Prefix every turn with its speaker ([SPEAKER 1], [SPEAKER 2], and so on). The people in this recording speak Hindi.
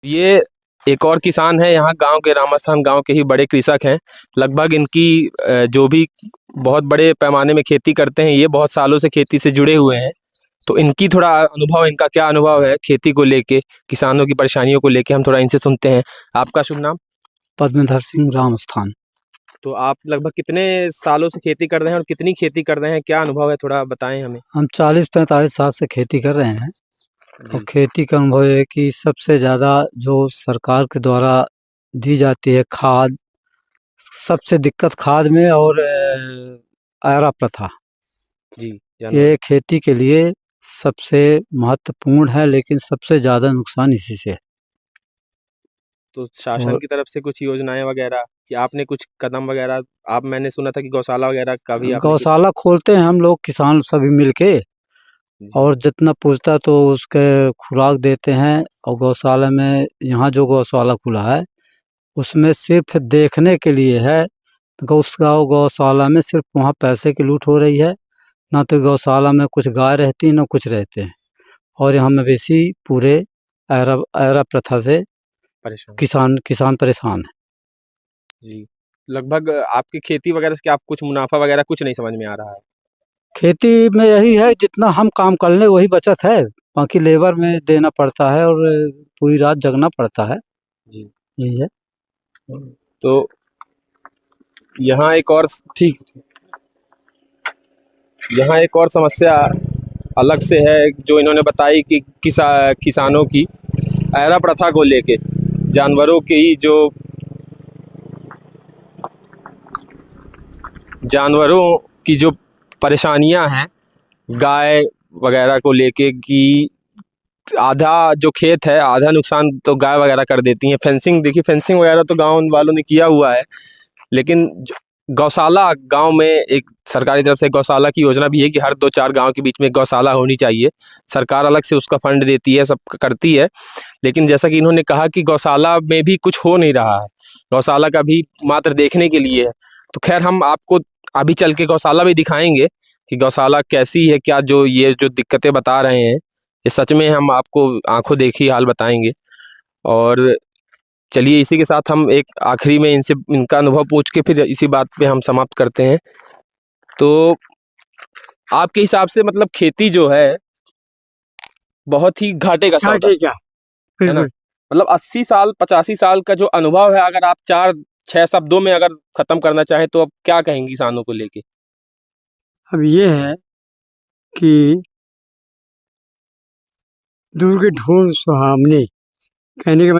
[SPEAKER 1] ये एक और किसान है यहाँ गांव के, रामास्थान गांव के ही बड़े कृषक हैं। लगभग इनकी जो भी बहुत बड़े पैमाने में खेती करते हैं, ये बहुत सालों से खेती से जुड़े हुए हैं। तो इनकी थोड़ा अनुभव, इनका क्या अनुभव है खेती को लेके, किसानों की परेशानियों को लेके, हम थोड़ा इनसे सुनते हैं। आपका शुभ नाम?
[SPEAKER 2] पद्मधर सिंह रामस्थान।
[SPEAKER 1] तो आप लगभग कितने सालों से खेती कर रहे हैं और कितनी खेती कर रहे हैं, क्या अनुभव है, थोड़ा बताएं हमें।
[SPEAKER 2] हम 40-45 साल से खेती कर रहे हैं और
[SPEAKER 1] जी।
[SPEAKER 2] खेती का अनुभव है कि सबसे ज़्यादा जो सरकार के द्वारा दी जाती है खाद, सबसे दिक्कत खाद में और आयरा प्रथा,
[SPEAKER 1] जी।
[SPEAKER 2] ये
[SPEAKER 1] जानवर।
[SPEAKER 2] खेती के लिए सबसे महत्वपूर्ण है, लेकिन सबसे ज़्यादा नुकसान इसी से है।
[SPEAKER 1] तो शासन
[SPEAKER 2] और
[SPEAKER 1] की तरफ से कुछ योजनाएं वगैरह, कि आपने कुछ कदम वगैरह, आप, मैंने सुना था कि गौशाला वगैरह का भी आपने कुछ।
[SPEAKER 2] गौशाला खोलते हैं हम लोग किसान सभी मिलके,
[SPEAKER 1] जी।
[SPEAKER 2] और जितना पूछता तो उसके खुराक देते हैं। और गौशाला में, यहाँ जो गौशाला खुला है उसमें सिर्फ देखने के लिए है। गौशाला में सिर्फ वहाँ पैसे की लूट हो रही है, ना तो गौशाला में कुछ गाय रहती ना कुछ रहते हैं। और यहाँ मवेशी पूरे ऐरा ऐरा प्रथा से
[SPEAKER 1] परेशान।
[SPEAKER 2] किसान किसान परेशान है।
[SPEAKER 1] जी। लगभग आपकी खेती वगैरह से क्या आप कुछ मुनाफा वगैरह कुछ नहीं समझ में आ रहा है?
[SPEAKER 2] खेती में यही है, जितना हम काम कर लें वही बचत है, बाकी लेबर में देना पड़ता है और पूरी रात जगना पड़ता है।
[SPEAKER 1] जी।
[SPEAKER 2] यही है।
[SPEAKER 1] तो यहाँ एक और ठीक यहाँ एक और समस्या अलग से है, जो इन्होंने बताई कि किसानों की ऐरा प्रथा को लेके, जानवरों की जो जानवरों की जो परेशानियां हैं, गाय वगैरह को लेके, कि आधा जो खेत है, आधा नुकसान तो गाय वगैरह कर देती हैं। फेंसिंग देखिए, फेंसिंग वगैरह तो गांव वालों ने किया हुआ है, लेकिन गौशाला गांव में एक सरकारी तरफ से गौशाला की योजना भी है कि हर 2-4 गांव के बीच में गौशाला होनी चाहिए। सरकार अलग से उसका फंड देती है, सब करती है। लेकिन जैसा कि इन्होंने कहा कि गौशाला में भी कुछ हो नहीं रहा है, गौशाला का भी मात्र देखने के लिए है। तो खैर, हम आपको अभी चल के गौशाला भी दिखाएंगे कि गौशाला कैसी है, क्या जो ये जो दिक्कतें बता रहे हैं ये सच में, हम आपको आंखों देखी हाल बताएंगे। और चलिए, इसी के साथ हम एक आखिरी में इनसे इनका अनुभव पूछ के फिर इसी बात पे हम समाप्त करते हैं। तो आपके हिसाब से मतलब खेती जो है बहुत ही घाटे का
[SPEAKER 2] हाँ
[SPEAKER 1] सौदा
[SPEAKER 2] ठीक है,
[SPEAKER 1] है ना?
[SPEAKER 2] बिल्कुल।
[SPEAKER 1] मतलब 80 साल 85 साल का जो अनुभव है, अगर आप 4-6 शब्दों में अगर खत्म करना चाहें तो अब क्या कहेंगे किसानों को लेके?
[SPEAKER 2] अब ये है कि दूर के ढूंढ सुहावनी, कहने के